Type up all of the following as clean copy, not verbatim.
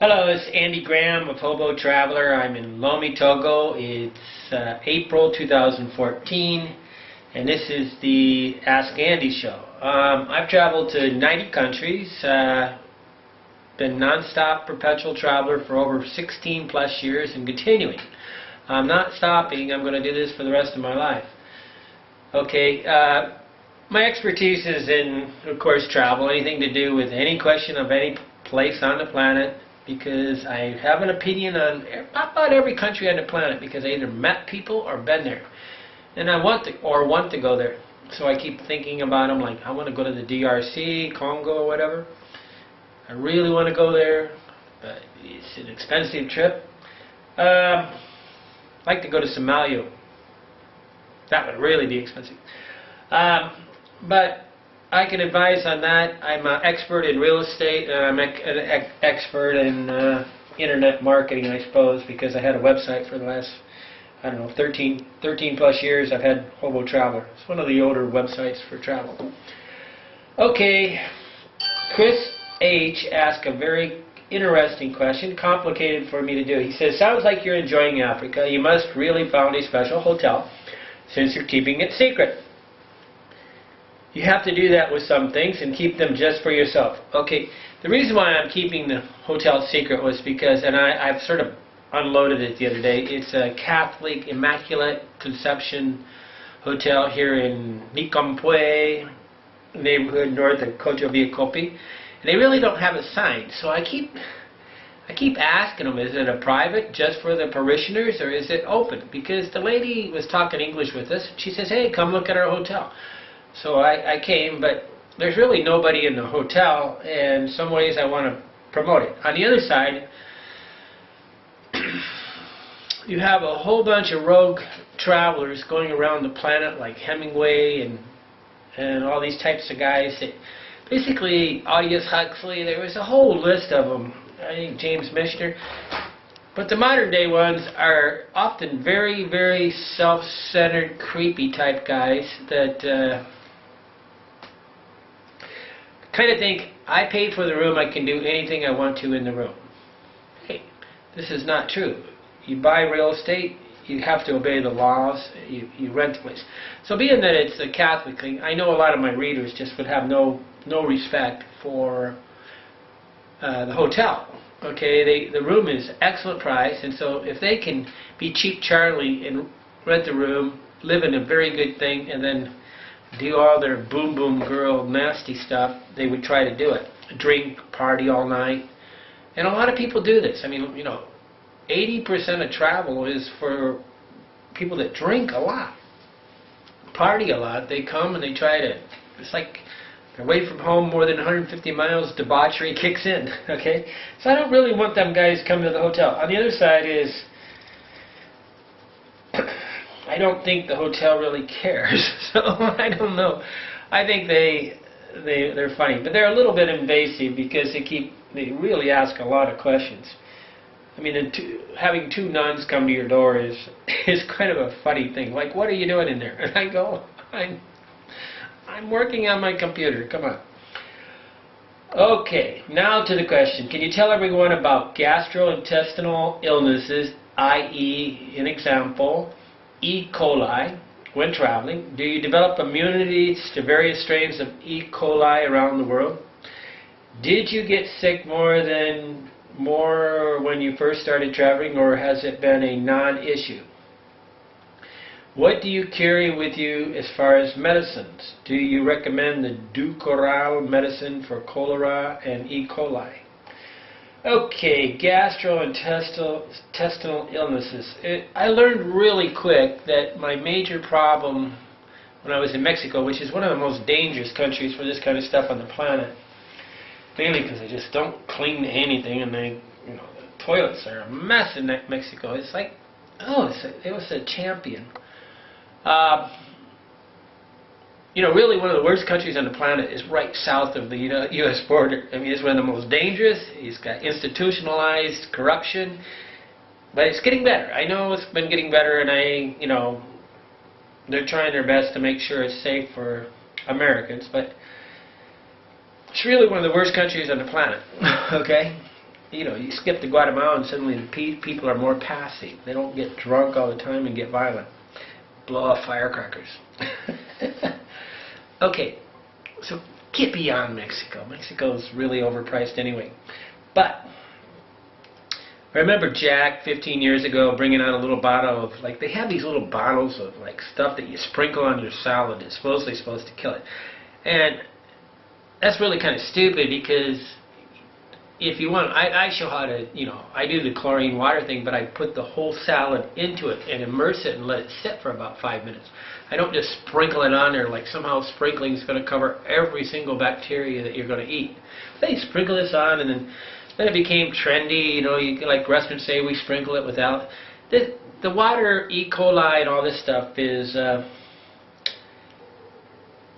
Hello, it's Andy Graham of Hobo Traveler. I'm in Lomé, Togo. It's April 2014, and this is the Ask Andy show. I've traveled to 90 countries, been non-stop perpetual traveler for over 16 plus years and continuing. I'm not stopping. I'm going to do this for the rest of my life. Okay, my expertise is in, of course, travel, anything to do with any question of any place on the planet, because I have an opinion on about every country on the planet because I either met people or been there, and I want to go there. So I keep thinking about them, like I want to go to the DRC, Congo, or whatever. I really want to go there, but it's an expensive trip. I'd like to go to Somalia. That would really be expensive. But I can advise on that. I'm an expert in real estate, and I'm an expert in internet marketing, I suppose, because I had a website for the last, I don't know, 13 plus years. I've had Hobo Traveler. It's one of the older websites for travel. Okay, Chris H. asked a very interesting question, complicated for me to do. He says, sounds like you're enjoying Africa. You must really found a special hotel since you're keeping it secret. You have to do that with some things and keep them just for yourself. Okay, the reason why I'm keeping the hotel secret was because, and I've sort of unloaded it the other day, it's a Catholic Immaculate Conception Hotel here in Nikompwe neighborhood north of Kojoviakopi. And they really don't have a sign, so I keep asking them, is it a private just for the parishioners or is it open? Because the lady was talking English with us. She says, hey, come look at our hotel. So I came, but there's really nobody in the hotel, and in some ways I want to promote it. On the other side, you have a whole bunch of rogue travelers going around the planet like Hemingway and all these types of guys that basically Aldous Huxley, there was a whole list of them, I think James Michener. But the modern day ones are often very, very self-centered, creepy type guys that kind of think, I paid for the room, I can do anything I want to in the room. Hey, this is not true. You buy real estate, you have to obey the laws, you rent a place. So being that it's a Catholic thing, I know a lot of my readers just would have no respect for the hotel. Okay, the room is excellent price, and so if they can be cheap Charlie and rent the room, live in a very good thing, and then do all their boom boom girl nasty stuff, they would try to do it. Drink, party all night. And a lot of people do this. I mean, you know, 80% of travel is for people that drink a lot, party a lot. They come and they try to, it's like they're away from home more than 150 miles, debauchery kicks in, okay? So I don't really want them guys coming to the hotel. On the other side is, I don't think the hotel really cares, so I don't know. I think they're funny, but they're a little bit invasive because they really ask a lot of questions. I mean, having two nuns come to your door is kind of a funny thing. Like, what are you doing in there? And I go, I'm working on my computer. Come on. Okay, now to the question. Can you tell everyone about gastrointestinal illnesses, i.e., an example, E. coli, when traveling? Do you develop immunities to various strains of E. coli around the world? Did you get sick more when you first started traveling, or has it been a non-issue? What do you carry with you as far as medicines? Do you recommend the Dukoral medicine for cholera and E. coli? Okay, gastrointestinal illnesses. I learned really quick that my major problem when I was in Mexico, which is one of the most dangerous countries for this kind of stuff on the planet, mainly because they just don't clean anything, and the toilets are a mess in Mexico. It's like, it was a champion. Really one of the worst countries on the planet is right south of the U.S. border. I mean, it's one of the most dangerous. It's got institutionalized corruption, but it's getting better. I know it's been getting better, and they're trying their best to make sure it's safe for Americans, but it's really one of the worst countries on the planet. Okay? you know, you skip to Guatemala and suddenly the people are more passive. They don't get drunk all the time and get violent. Blow off firecrackers. Okay, so get beyond Mexico. Mexico's really overpriced anyway. But I remember Jack 15 years ago bringing out a little bottle of, like, they have these little bottles of, like, stuff that you sprinkle on your salad. It's supposedly supposed to kill it. And that's really kind of stupid, because if you want, I show how to, you know, I do the chlorine water thing, but I put the whole salad into it and immerse it and let it sit for about 5 minutes. I don't just sprinkle it on there like somehow sprinkling is going to cover every single bacteria that you're going to eat. They sprinkle this on, and then it became trendy, you know, like restaurants say we sprinkle it without. The water, E. coli and all this stuff is,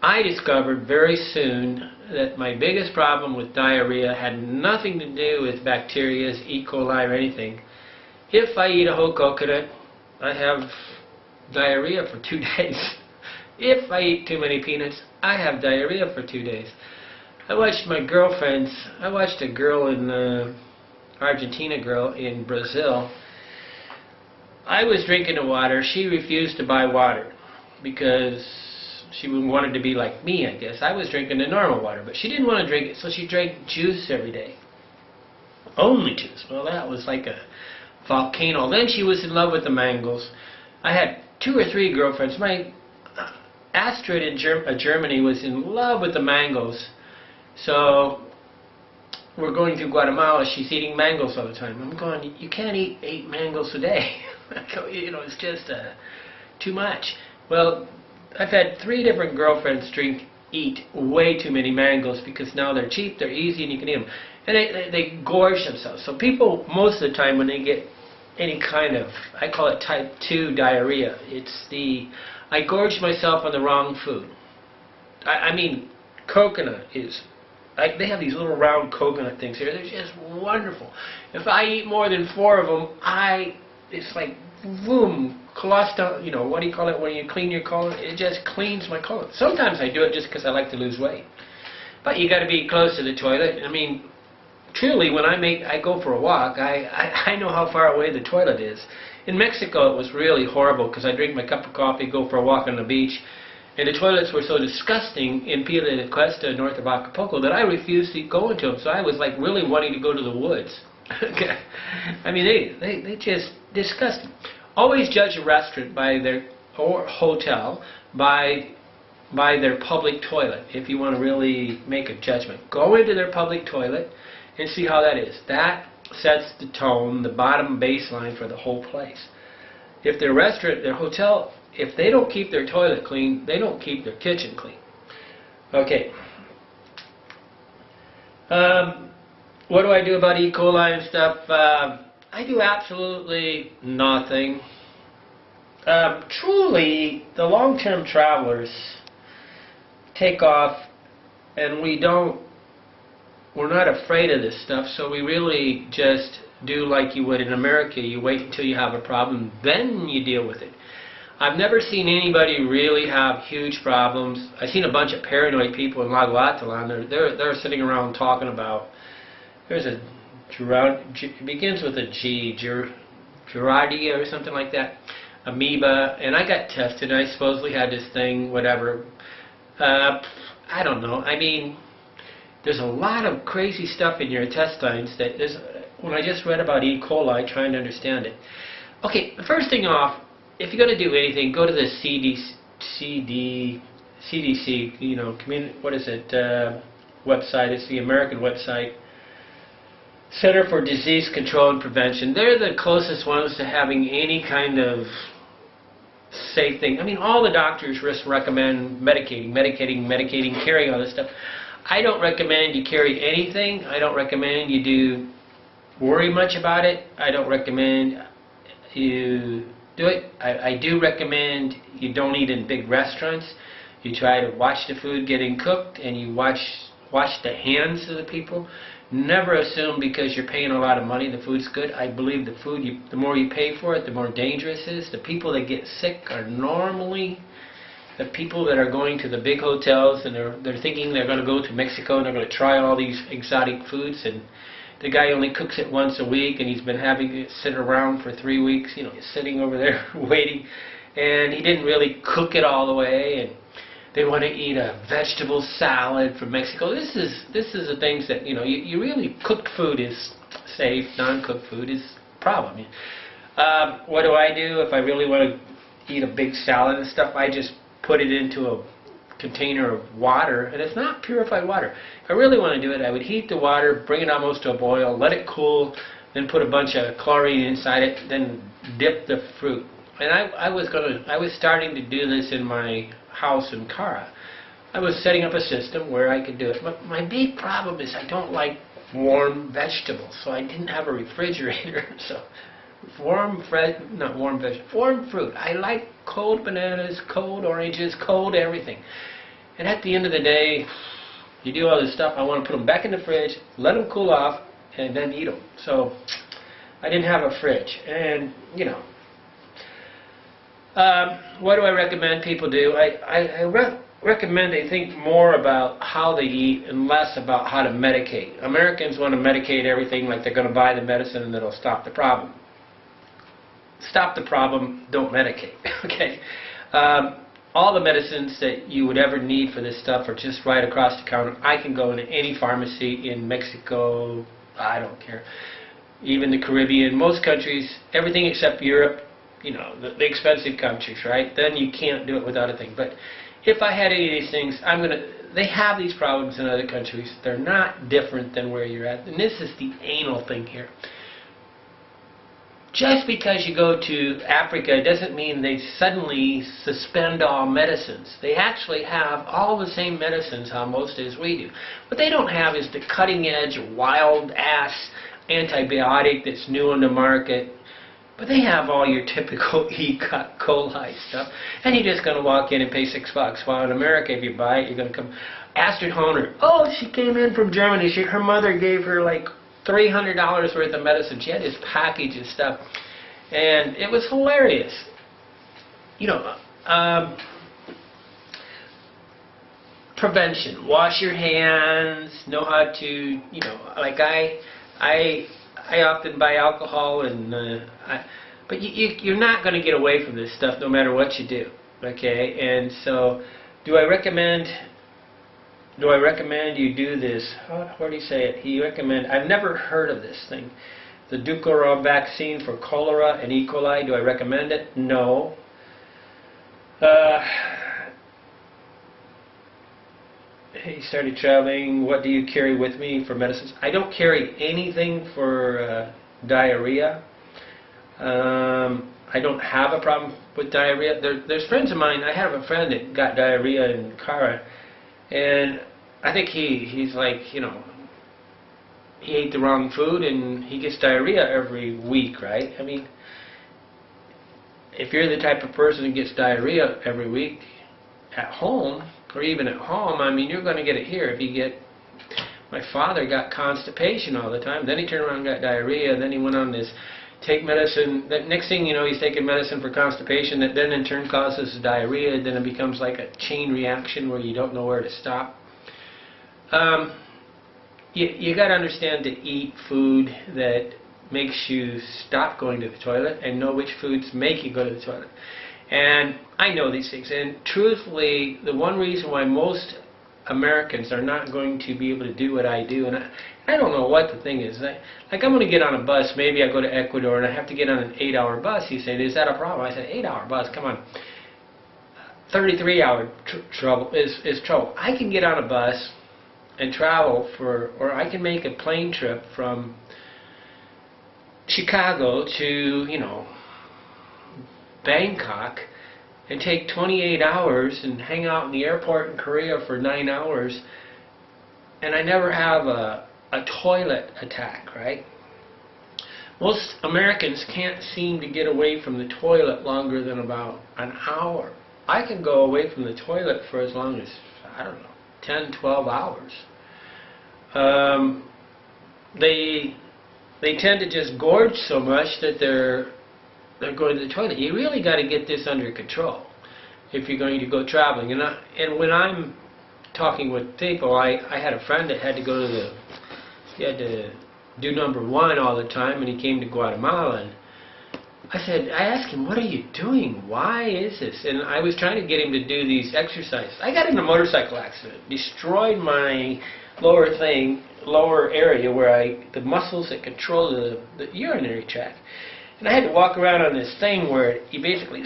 I discovered very soon that my biggest problem with diarrhea had nothing to do with bacteria, E. coli or anything. If I eat a whole coconut, I have diarrhea for 2 days. If I eat too many peanuts, I have diarrhea for 2 days. I watched a girl in Argentina girl in Brazil. I was drinking the water. She refused to buy water because she wanted to be like me, I guess. I was drinking the normal water, but she didn't want to drink it, so she drank juice every day. Only juice. Well, that was like a volcano. Then she was in love with the mangoes. I had 2 or 3 girlfriends. My Astrid in Germany was in love with the mangoes. So we're going to Guatemala. She's eating mangoes all the time. I'm going, you can't eat 8 mangoes a day. You know, it's just too much. Well, I've had 3 different girlfriends eat way too many mangoes, because now they're cheap, they're easy, and you can eat them. And they gorge themselves. So people, most of the time when they get any kind of, I call it type 2 diarrhea, it's I gorge myself on the wrong food. I mean, coconut is, they have these little round coconut things here. They're just wonderful. If I eat more than 4 of them, it's like, boom, cholesterol, you know, what do you call it when you clean your colon? It just cleans my colon. Sometimes I do it just because I like to lose weight. But you got to be close to the toilet. I mean, truly, when I go for a walk, I know how far away the toilet is. In Mexico, it was really horrible, because I drink my cup of coffee, go for a walk on the beach, and the toilets were so disgusting in Pila de Cuesta, north of Acapulco, that I refused to go into them. So I was like really wanting to go to the woods. I mean, they just disgusting. Always judge a restaurant by their, or hotel, by their public toilet. If you want to really make a judgment, go into their public toilet and see how that is. That sets the tone, the bottom baseline for the whole place. If their restaurant, their hotel, if they don't keep their toilet clean, they don't keep their kitchen clean. Okay. What do I do about E. coli and stuff? I do absolutely nothing. Truly, the long-term travelers take off, and we're not afraid of this stuff, so we really just do like you would in America. You wait until you have a problem, then you deal with it. I've never seen anybody really have huge problems. I've seen a bunch of paranoid people in Lago Atlan. They're sitting around talking about, there's a it begins with a G, Giardia or something like that, amoeba, and I got tested, and I supposedly had this thing, whatever. I don't know. I mean, there's a lot of crazy stuff in your intestines that is, when I just read about E. coli, trying to understand it. Okay, the first thing off, if you're going to do anything, go to the CDC, you know, what is it, website. It's the American website. Center for Disease Control and Prevention. They're the closest ones to having any kind of safe thing. I mean, all the doctors just recommend medicating, carrying all this stuff. I don't recommend you carry anything. I don't recommend you worry much about it. I don't recommend you do it. I do recommend you don't eat in big restaurants. You try to watch the food getting cooked, and you watch the hands of the people. Never assume because you're paying a lot of money the food's good. I believe the food, the more you pay for it, the more dangerous it is. The people that get sick are normally the people that are going to the big hotels, and they're thinking they're going to go to Mexico and they're going to try all these exotic foods, and the guy only cooks it once a week, and he's been having it sit around for 3 weeks. You know, he's sitting over there waiting, and he didn't really cook it all the way. And they want to eat a vegetable salad from Mexico. This is the things that, you know, you really, cooked food is safe. Non-cooked food is a problem. What do I do if I really want to eat a big salad and stuff? I just put it into a container of water, and it's not purified water. If I really want to do it, I would heat the water, bring it almost to a boil, let it cool, then put a bunch of chlorine inside it, then dip the fruit. And I was starting to do this in my house in Cara. I was setting up a system where I could do it. But my big problem is I don't like warm vegetables, so I didn't have a refrigerator. So warm fruit. I like cold bananas, cold oranges, cold everything. And at the end of the day, you do all this stuff, I want to put them back in the fridge, let them cool off, and then eat them. So I didn't have a fridge. And, you know, what do I recommend people do? I recommend they think more about how they eat and less about how to medicate. Americans want to medicate everything like they're going to buy the medicine and it'll stop the problem. Stop the problem, don't medicate. Okay? All the medicines that you would ever need for this stuff are just right across the counter. I can go into any pharmacy in Mexico, I don't care, even the Caribbean, most countries, everything except Europe, you know, the expensive countries, right? Then you can't do it without a thing. But if I had any of these things, they have these problems in other countries. They're not different than where you're at. And this is the anal thing here. Just because you go to Africa doesn't mean they suddenly suspend all medicines. They actually have all the same medicines almost as we do. What they don't have is the cutting edge, wild ass antibiotic that's new on the market. But they have all your typical E. coli stuff. And you're just going to walk in and pay $6. While in America, if you buy it, you're going to come. Astrid Honer, oh, she came in from Germany. Her mother gave her like $300 worth of medicine. She had this package of stuff, and it was hilarious. You know, prevention. Wash your hands. Know how to, you know, like I often buy alcohol, and but you're not going to get away from this stuff no matter what you do. Okay, and so do I recommend you do this? How do you say it? He recommend. I've never heard of this thing. The Dukoral vaccine for cholera and E. coli. Do I recommend it? No. He started traveling. What do you carry with me for medicines? I don't carry anything for diarrhea. I don't have a problem with diarrhea. There's friends of mine. I have a friend that got diarrhea in Cara. And I think he's like, you know, he ate the wrong food and he gets diarrhea every week, right? I mean, if you're the type of person who gets diarrhea every week at home, or even at home, I mean, you're going to get it here. If you get, my father got constipation all the time, then he turned around and got diarrhea, then he went on this, take medicine, the next thing you know, he's taking medicine for constipation that then in turn causes diarrhea, then it becomes like a chain reaction where you don't know where to stop. You got to understand to eat food that makes you stop going to the toilet and know which foods make you go to the toilet. And I know these things, and truthfully, the one reason why most Americans are not going to be able to do what I do, and I don't know what the thing is. Like I'm going to get on a bus, maybe I go to Ecuador and I have to get on an 8-hour bus. You say, is that a problem? I said, 8-hour bus, come on. 33-hour trouble is trouble. I can get on a bus and travel or I can make a plane trip from Chicago to, you know, Bangkok and take 28 hours and hang out in the airport in Korea for 9 hours, and I never have a toilet attack, right? Most Americans can't seem to get away from the toilet longer than about an hour. I can go away from the toilet for as long as, I don't know, 10, 12 hours. They tend to just gorge so much that they're going to the toilet. You really got to get this under control if you're going to go traveling. And when I'm talking with people, I had a friend that had to go to he had to do #1 all the time, and he came to Guatemala. And I asked him, what are you doing? Why is this? And I was trying to get him to do these exercises. I got in a motorcycle accident, destroyed my lower area where the muscles that control the urinary tract. And I had to walk around on this thing where you basically,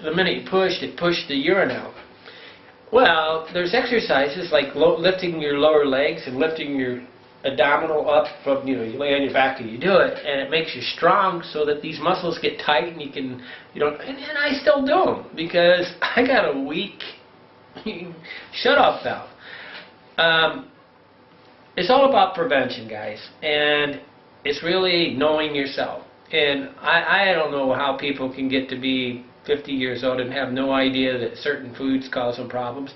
the minute you pushed, it pushed the urine out. Well, there's exercises like lifting your lower legs and lifting your abdominal up from, you lay on your back and you do it, and it makes you strong so that these muscles get tight and and I still do them because I got a weak shut-off valve. It's all about prevention, guys, and it's really knowing yourself. And I don't know how people can get to be 50 years old and have no idea that certain foods cause them problems.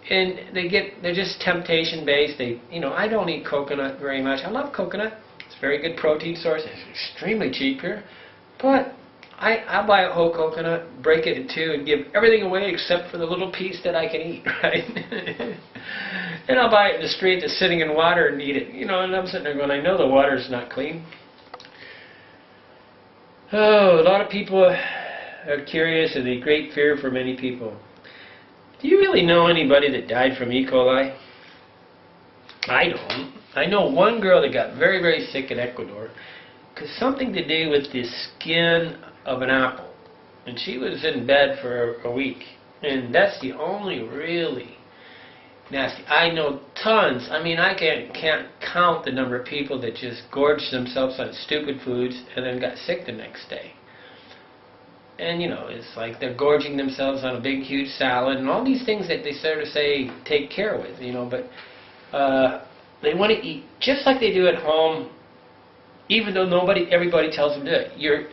And they're just temptation based. I don't eat coconut very much. I love coconut. It's a very good protein source. It's extremely cheap here. But I'll buy a whole coconut, break it in two, and give everything away except for the little piece that I can eat, right? And I'll buy it in the street that's sitting in water and eat it. And I'm sitting there going, I know the water's not clean. Oh, a lot of people are curious, and a great fear for many people. Do you really know anybody that died from E. coli? I don't. I know one girl that got very, very sick in Ecuador because something to do with the skin of an apple. And she was in bed for a week. And that's the only really nasty. I know tons. I mean, I can't count the number of people that just gorged themselves on stupid foods and then got sick the next day. And, it's like they're gorging themselves on a big, huge salad and all these things that they sort of say take care with, but they want to eat just like they do at home, even though everybody tells them to do it.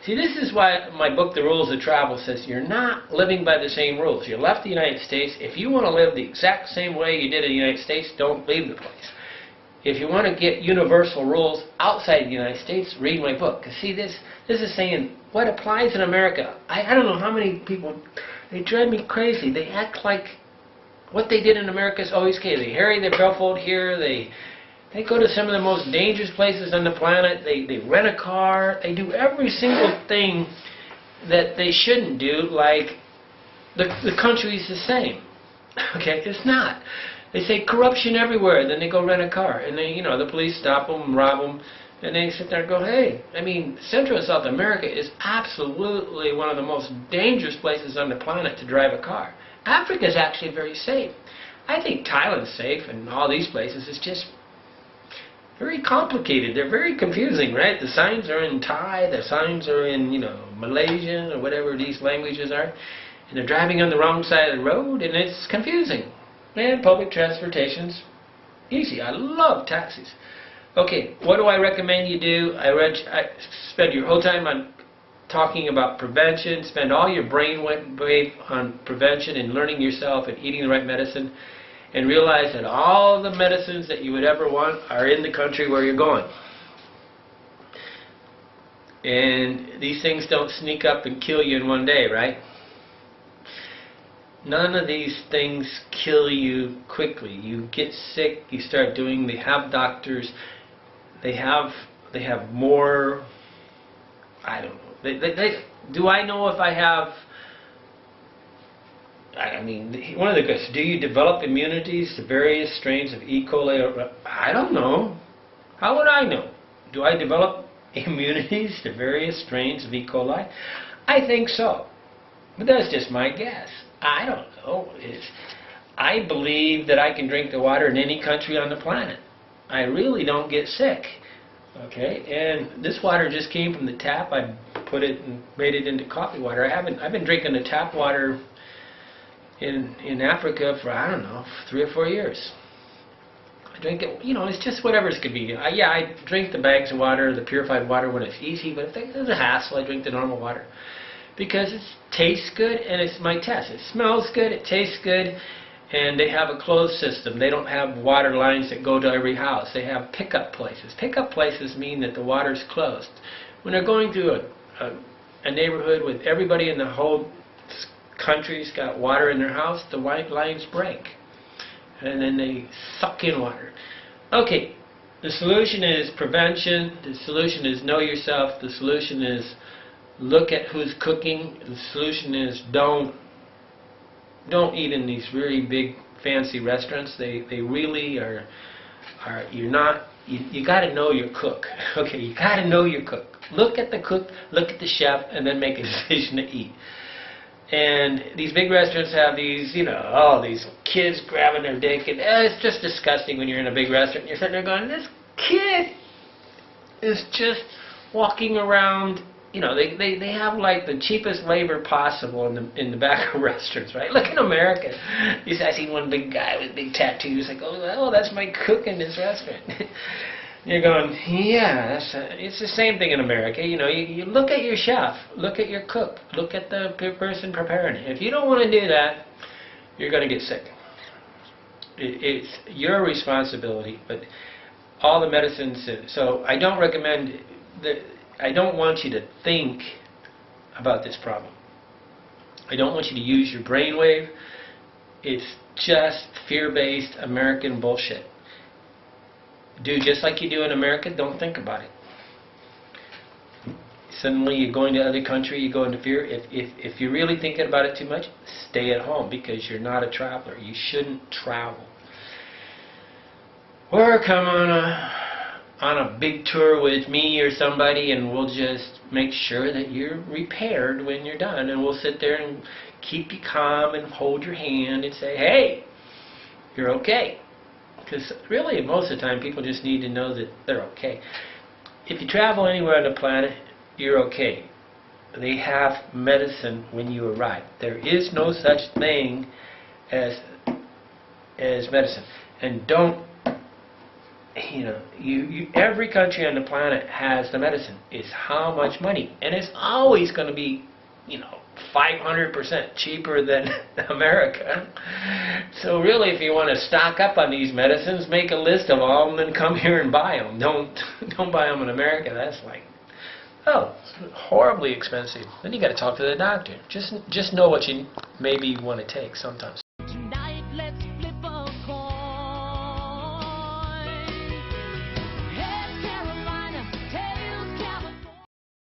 See, this is why my book, The Rules of Travel, says you're not living by the same rules. You left the United States. If you want to live the exact same way you did in the United States, don't leave the place. If you want to get universal rules outside the United States, read my book. Because see, this is saying what applies in America. I don't know how many people, they drive me crazy. They act like what they did in America is always okay. They harry their billfold here. They go to some of the most dangerous places on the planet. They rent a car. They do every single thing that they shouldn't do, like the country is the same. Okay, it's not. They say corruption everywhere, then they go rent a car, and the police stop them, rob them, and they sit there and go, hey, Central and South America is absolutely one of the most dangerous places on the planet to drive a car. Africa is actually very safe. I think Thailand's safe, and all these places. It's just very complicated. They're very confusing, right? The signs are in Thai, the signs are in, Malaysian, or whatever these languages are, and they're driving on the wrong side of the road, and it's confusing. And public transportation's easy. I love taxis. Okay, what do I recommend you do? I spend your whole time on talking about prevention. Spend all your brainwave on prevention and learning yourself and eating the right medicine. And realize that all the medicines that you would ever want are in the country where you're going. And these things don't sneak up and kill you in one day, right? None of these things kill you quickly. You get sick, you start doing, they have doctors, they have more, I don't know. Do I know if I have, one of the questions, do you develop immunities to various strains of E. coli? I don't know. How would I know? Do I develop immunities to various strains of E. coli? I think so. But that's just my guess. I don't know. I believe that I can drink the water in any country on the planet. I really don't get sick. Okay, and this water just came from the tap. I put it and made it into coffee water. I've been drinking the tap water in Africa for, I don't know, 3 or 4 years. I drink it, it's just whatever's convenient. I drink the bags of water, the purified water when it's easy, but if there's a hassle, I drink the normal water. Because it tastes good, and it's my test. It smells good, it tastes good, and they have a closed system. They don't have water lines that go to every house. They have pickup places. Pickup places mean that the water's closed. When they're going through a neighborhood with everybody in the whole country's got water in their house, the white lines break. And then they suck in water. Okay, The solution is prevention. The solution is know yourself. The solution is look at who's cooking. The solution is don't eat in these really big fancy restaurants. They really are you're not. You got to know your cook. Okay, you got to know your cook. Look at the cook, look at the chef, and then make a decision to eat. And these big restaurants have these, these kids grabbing their dick, and it's just disgusting when you're in a big restaurant. You're sitting there going, this kid is just walking around. They have like the cheapest labor possible in the back of restaurants, right? Look in America. I see one big guy with big tattoos. Like, oh, that's my cook in this restaurant. You're going, yeah, it's the same thing in America. You look at your chef, look at your cook, look at the person preparing it. If you don't want to do that, you're going to get sick. It's your responsibility, but all the medicines. So I don't recommend that. I don't want you to think about this problem. I don't want you to use your brainwave. It's just fear-based American bullshit. Do just like you do in America, don't think about it. Suddenly you're going to other country, you go into fear. If you're really thinking about it too much, stay at home because you're not a traveler. You shouldn't travel. Or come on a big tour with me or somebody, and we'll just make sure that you're repaired when you're done, and we'll sit there and keep you calm and hold your hand and say, hey, you're okay. Because really, most of the time, people just need to know that they're okay. If you travel anywhere on the planet, you're okay. They have medicine when you arrive. There is no such thing as medicine. And don't, every country on the planet has the medicine. It's how much money. And it's always going to be, 500% cheaper than America. So really, if you want to stock up on these medicines, make a list of all of them and come here and buy them. Don't buy them in America. That's like, horribly expensive. Then you got to talk to the doctor. Just know what you maybe want to take sometimes.